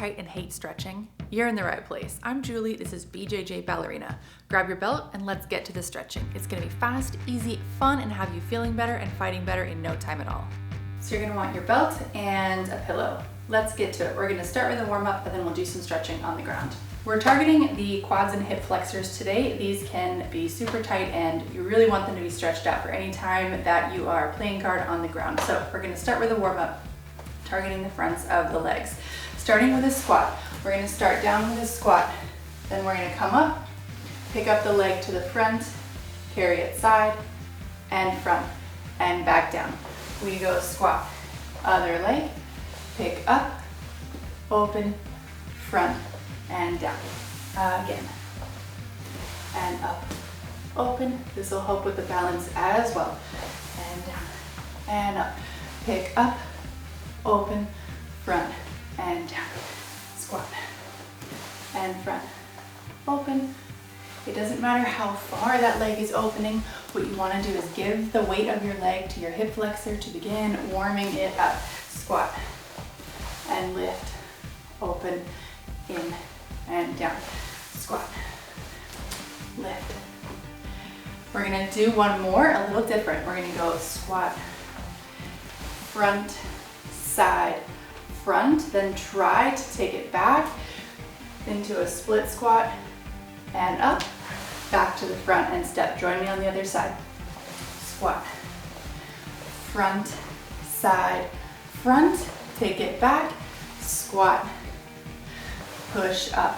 tight and hate stretching? You're in the right place. I'm Julie, this is BJJ Ballerina. Grab your belt and let's get to the stretching. It's gonna be fast, easy, fun, and have you feeling better and fighting better in no time at all. So you're gonna want your belt and a pillow. Let's get to it. We're gonna start with a warm up and then we'll do some stretching on the ground. We're targeting the quads and hip flexors today. These can be super tight and you really want them to be stretched out for any time that you are playing guard on the ground. So we're gonna start with a warm up, targeting the fronts of the legs. Starting with a squat. We're gonna start down with a squat. Then we're gonna come up, pick up the leg to the front, carry it side and front and back down. We go squat, other leg, pick up, open, front, and down. Again, and up, open. This will help with the balance as well. And down, and up, pick up, open, front, and down. Squat, and front, open. It doesn't matter how far that leg is opening. What you want to do is give the weight of your leg to your hip flexor to begin warming it up. Squat, and lift, open, in, and down. Squat, lift. We're gonna do one more, a little different. We're gonna go squat, front, side, front, then try to take it back into a split squat and up, back to the front and step. Join me on the other side. Squat, front, side, front, take it back, squat, push up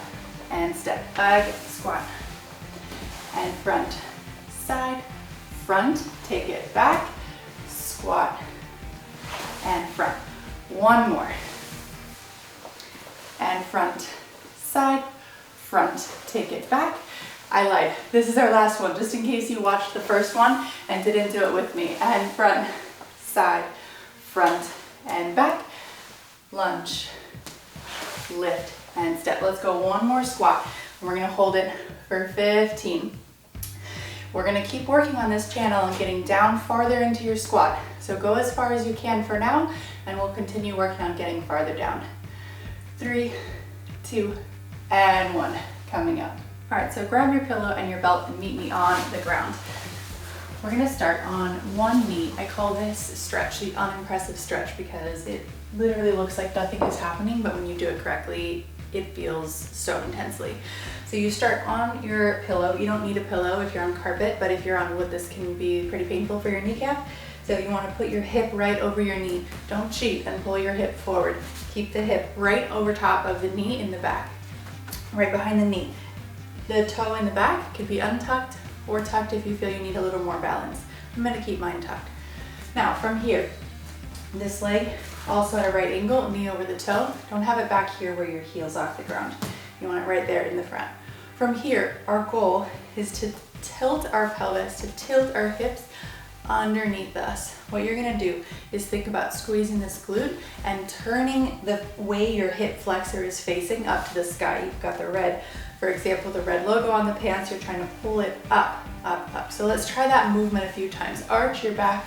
and step. Again, squat and front, side, front, take it back, squat and front. One more. And front, side, front, take it back. I lied. This is our last one, just in case you watched the first one and didn't do it with me. And front, side, front, and back. Lunge, lift, and step. Let's go one more squat. And we're gonna hold it for 15. We're gonna keep working on this channel and getting down farther into your squat. So go as far as you can for now, and we'll continue working on getting farther down. 3, 2, and 1, coming up. All right, so grab your pillow and your belt and meet me on the ground. We're gonna start on one knee. I call this stretch the unimpressive stretch because it literally looks like nothing is happening, but when you do it correctly, it feels so intensely. So you start on your pillow. You don't need a pillow if you're on carpet, but if you're on wood, this can be pretty painful for your kneecap. So you want to put your hip right over your knee. Don't cheat and pull your hip forward. Keep the hip right over top of the knee in the back, right behind the knee. The toe in the back could be untucked or tucked if you feel you need a little more balance. I'm gonna keep mine tucked. Now from here, this leg also at a right angle, knee over the toe. Don't have it back here where your heel's off the ground. You want it right there in the front. From here, our goal is to tilt our pelvis, to tilt our hips underneath us. What you're gonna do is think about squeezing this glute and turning the way your hip flexor is facing up to the sky. You've got the red, for example, the red logo on the pants. You're trying to pull it up, up, up. So let's try that movement a few times. Arch your back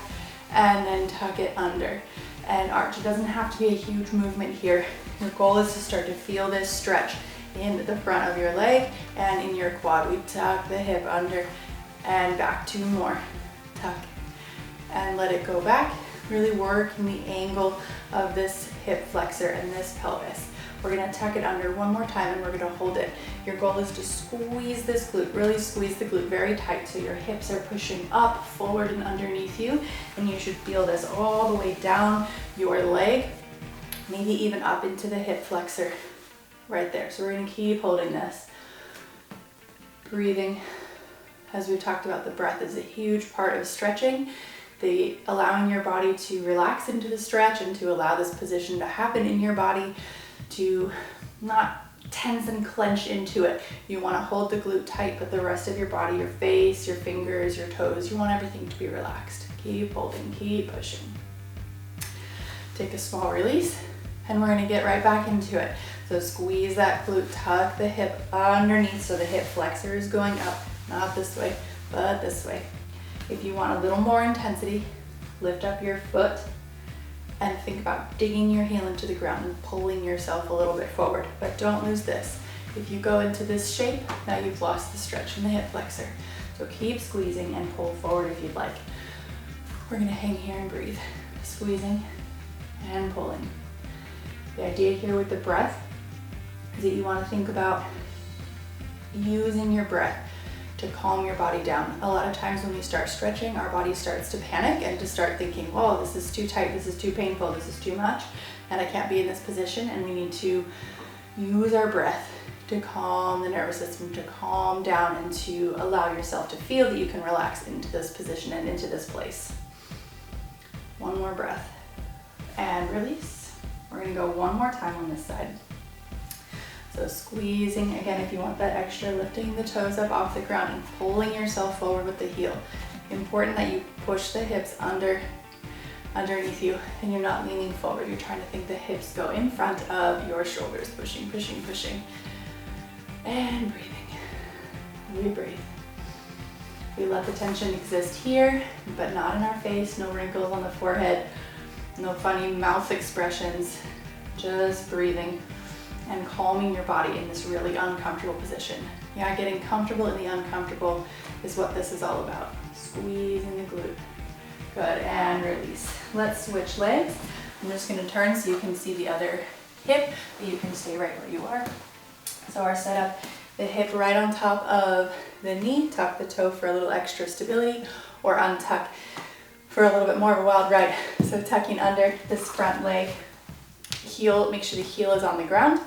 and then tuck it under and arch. It doesn't have to be a huge movement here. Your goal is to start to feel this stretch in the front of your leg and in your quad. We tuck the hip under and back. 2 more. Tuck and let it go back. Really work in the angle of this hip flexor and this pelvis. We're gonna tuck it under one more time and we're gonna hold it. Your goal is to squeeze this glute, really squeeze the glute very tight so your hips are pushing up, forward, and underneath you. And you should feel this all the way down your leg, maybe even up into the hip flexor right there. So we're gonna keep holding this. Breathing. As we talked about, the breath is a huge part of stretching. Allowing your body to relax into the stretch and to allow this position to happen in your body, to not tense and clench into it. You want to hold the glute tight, but the rest of your body, your face, your fingers, your toes, you want everything to be relaxed. Keep holding, keep pushing. Take a small release and we're going to get right back into it. So squeeze that glute, tuck the hip underneath so the hip flexor is going up, not this way, but this way. If you want a little more intensity, lift up your foot and think about digging your heel into the ground and pulling yourself a little bit forward. But don't lose this. If you go into this shape, now you've lost the stretch in the hip flexor. So keep squeezing and pull forward if you'd like. We're gonna hang here and breathe. Squeezing and pulling. The idea here with the breath is that you want to think about using your breath to calm your body down. A lot of times when we start stretching, our body starts to panic and to start thinking, whoa, this is too tight, this is too painful, this is too much, and I can't be in this position. And we need to use our breath to calm the nervous system, to calm down, and to allow yourself to feel that you can relax into this position and into this place. One more breath and release. We're gonna go one more time on this side. So squeezing, again, if you want that extra, lifting the toes up off the ground and pulling yourself forward with the heel. Important that you push the hips underneath you and you're not leaning forward. You're trying to think the hips go in front of your shoulders, pushing, pushing, pushing. And breathing. We breathe. We let the tension exist here, but not in our face. No wrinkles on the forehead, no funny mouth expressions, just breathing and calming your body in this really uncomfortable position. Yeah, getting comfortable in the uncomfortable is what this is all about. Squeezing the glute. Good, and release. Let's switch legs. I'm just gonna turn so you can see the other hip, but you can stay right where you are. So our setup, the hip right on top of the knee, tuck the toe for a little extra stability, or untuck for a little bit more of a wild ride. So tucking under this front leg, heel, make sure the heel is on the ground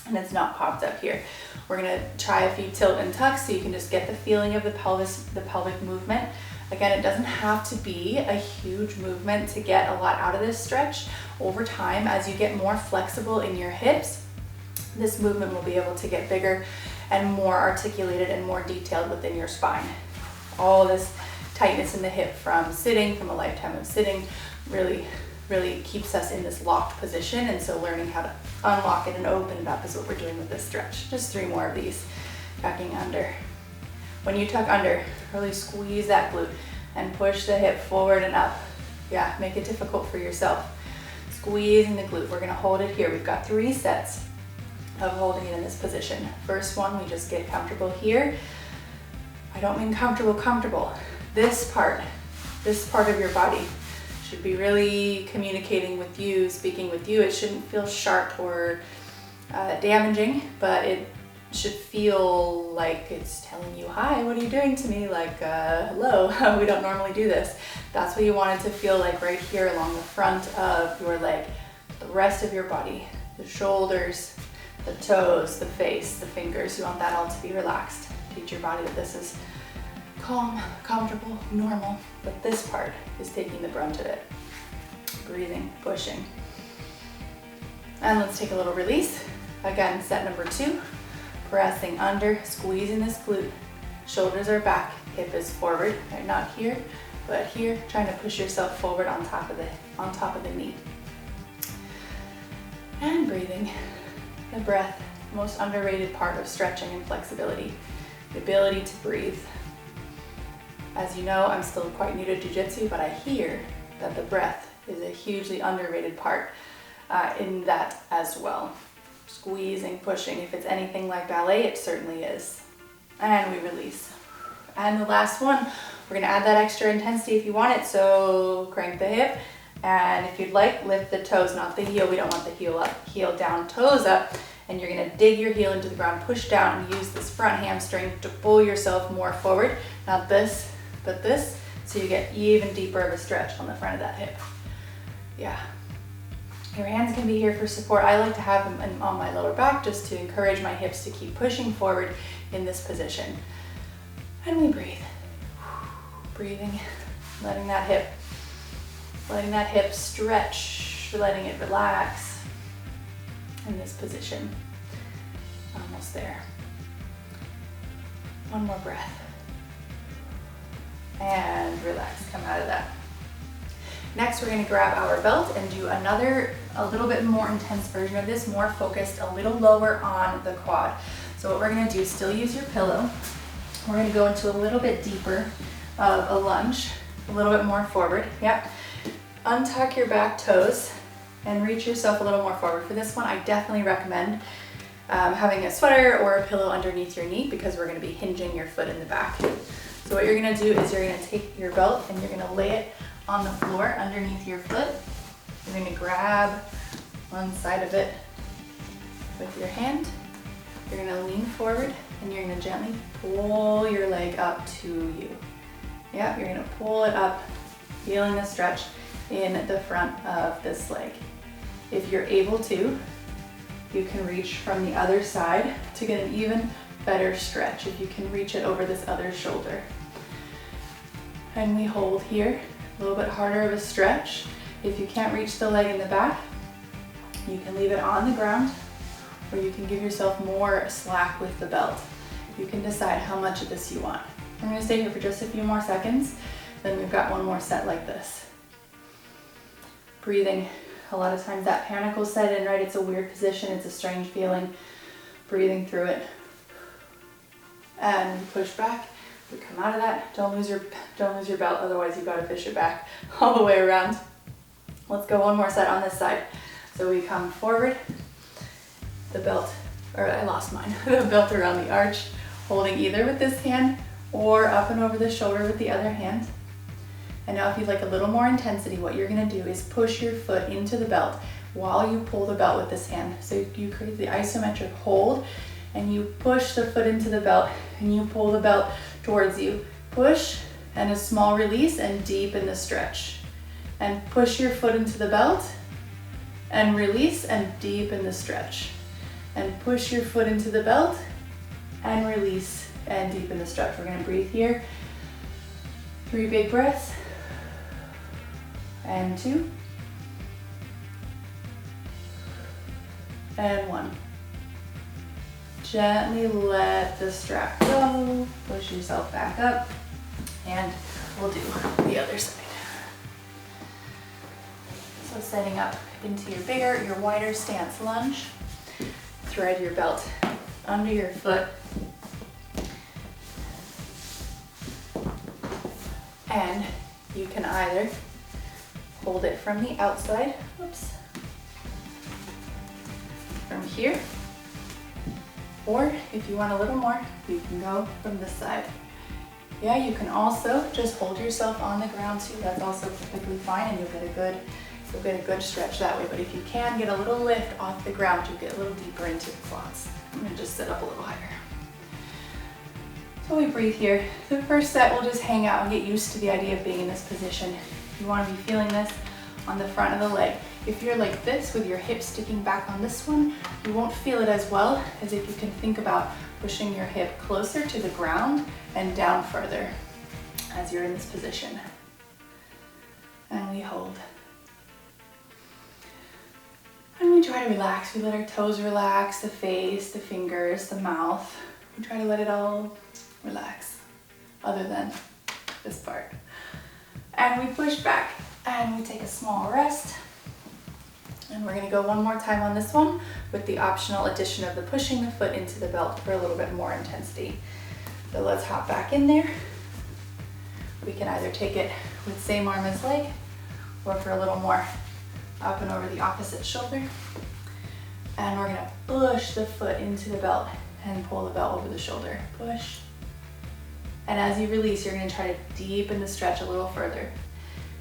and it's not popped up here. We're gonna try a few tilt and tucks so you can just get the feeling of the pelvis, the pelvic movement. Again, it doesn't have to be a huge movement to get a lot out of this stretch. Over time, as you get more flexible in your hips, this movement will be able to get bigger and more articulated and more detailed within your spine. All this tightness in the hip from sitting, from a lifetime of sitting, really keeps us in this locked position. And so learning how to unlock it and open it up is what we're doing with this stretch. Just 3 more of these. Tucking under. When you tuck under, really squeeze that glute and push the hip forward and up. Yeah, make it difficult for yourself. Squeezing the glute. We're gonna hold it here. We've got 3 sets of holding it in this position. First one, we just get comfortable here. I don't mean comfortable. This part of your body should be really communicating with you, speaking with you. It shouldn't feel sharp or damaging, but it should feel like it's telling you, hi, what are you doing to me? Like, hello, we don't normally do this. That's what you want it to feel like right here along the front of your leg. The rest of your body, the shoulders, the toes, the face, the fingers, you want that all to be relaxed. Teach your body that this is calm, comfortable, normal, but this part is taking the brunt of it. Breathing, pushing. And let's take a little release. Again, set number 2, pressing under, squeezing this glute. Shoulders are back, hip is forward, right? Not here, but here, trying to push yourself forward on top of the knee. And breathing. The breath, most underrated part of stretching and flexibility, the ability to breathe. As you know, I'm still quite new to jiu-jitsu, but I hear that the breath is a hugely underrated part in that as well. Squeezing, pushing, if it's anything like ballet, it certainly is. And we release. And the last one, we're gonna add that extra intensity if you want it, so crank the hip. And if you'd like, lift the toes, not the heel. We don't want the heel up, heel down, toes up. And you're gonna dig your heel into the ground, push down, and use this front hamstring to pull yourself more forward. Not this, but this, so you get even deeper of a stretch on the front of that hip. Yeah. Your hands can be here for support. I like to have them on my lower back just to encourage my hips to keep pushing forward in this position. And we breathe. Breathing, letting that hip stretch, letting it relax in this position. Almost there. One more breath. And relax, come out of that. Next, we're going to grab our belt and do a little bit more intense version of this, more focused, a little lower on the quad. So what we're going to do is still use your pillow. We're going to go into a little bit deeper of a lunge, a little bit more forward. Yep. Untuck your back toes and reach yourself a little more forward. For this one, I definitely recommend having a sweater or a pillow underneath your knee because we're gonna be hinging your foot in the back. So what you're gonna do is you're gonna take your belt and you're gonna lay it on the floor underneath your foot. You're gonna grab one side of it with your hand. You're gonna lean forward and you're gonna gently pull your leg up to you. Yeah, you're gonna pull it up, feeling the stretch in the front of this leg. If you're able to, you can reach from the other side to get an even better stretch if you can reach it over this other shoulder. And we hold here, a little bit harder of a stretch. If you can't reach the leg in the back, you can leave it on the ground or you can give yourself more slack with the belt. You can decide how much of this you want. We're gonna stay here for just a few more seconds, then we've got one more set like this. Breathing. A lot of times that panic will set in, right? It's a weird position, it's a strange feeling. Breathing through it. And push back. We come out of that. Don't lose your belt, otherwise you've got to fish it back all the way around. Let's go one more set on this side. So we come forward, the belt, or I lost mine, the belt around the arch, holding either with this hand or up and over the shoulder with the other hand. And now if you'd like a little more intensity, what you're gonna do is push your foot into the belt while you pull the belt with this hand. So you create the isometric hold and you push the foot into the belt and you pull the belt towards you. Push and a small release and deepen the stretch. And push your foot into the belt and release and deepen the stretch. And push your foot into the belt and release and deepen the stretch. We're gonna breathe here. 3 big breaths. And 2. And 1. Gently let the strap go. Push yourself back up. And we'll do the other side. So setting up into your bigger, your wider stance lunge. Thread your belt under your foot. And you can either hold it from the outside, whoops, from here, or if you want a little more, you can go from this side. Yeah, you can also just hold yourself on the ground too. That's also perfectly fine, and you'll get a good stretch that way. But if you can get a little lift off the ground, you'll get a little deeper into the quads. I'm gonna just sit up a little higher. So we breathe here. The first set, we'll just hang out and get used to the idea of being in this position. You want to be feeling this on the front of the leg. If you're like this with your hips sticking back on this one, you won't feel it as well as if you can think about pushing your hip closer to the ground and down further as you're in this position. And we hold. And we try to relax. We let our toes relax, the face, the fingers, the mouth. We try to let it all relax, other than this part. And we push back and we take a small rest. And we're gonna go one more time on this one with the optional addition of the pushing the foot into the belt for a little bit more intensity. So let's hop back in there. We can either take it with same arm as leg or for a little more up and over the opposite shoulder. And we're gonna push the foot into the belt and pull the belt over the shoulder. Push. And as you release, you're gonna try to deepen the stretch a little further.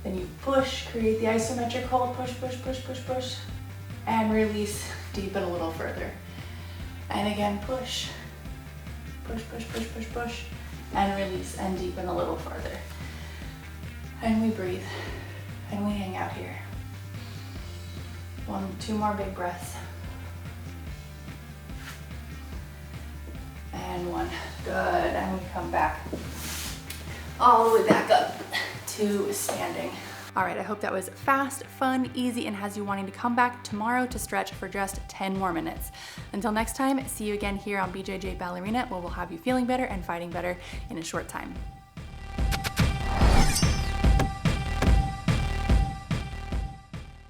Then you push, create the isometric hold, push, push, push, push, push, and release, deepen a little further. And again, push, push, push, push, push, push, and release, and deepen a little further. And we breathe, and we hang out here. 2 more big breaths. And 1, good, and we come back all the way back up to standing. All right, I hope that was fast, fun, easy, and has you wanting to come back tomorrow to stretch for just 10 more minutes. Until next time, see you again here on BJJ Ballerina, where we'll have you feeling better and fighting better in a short time.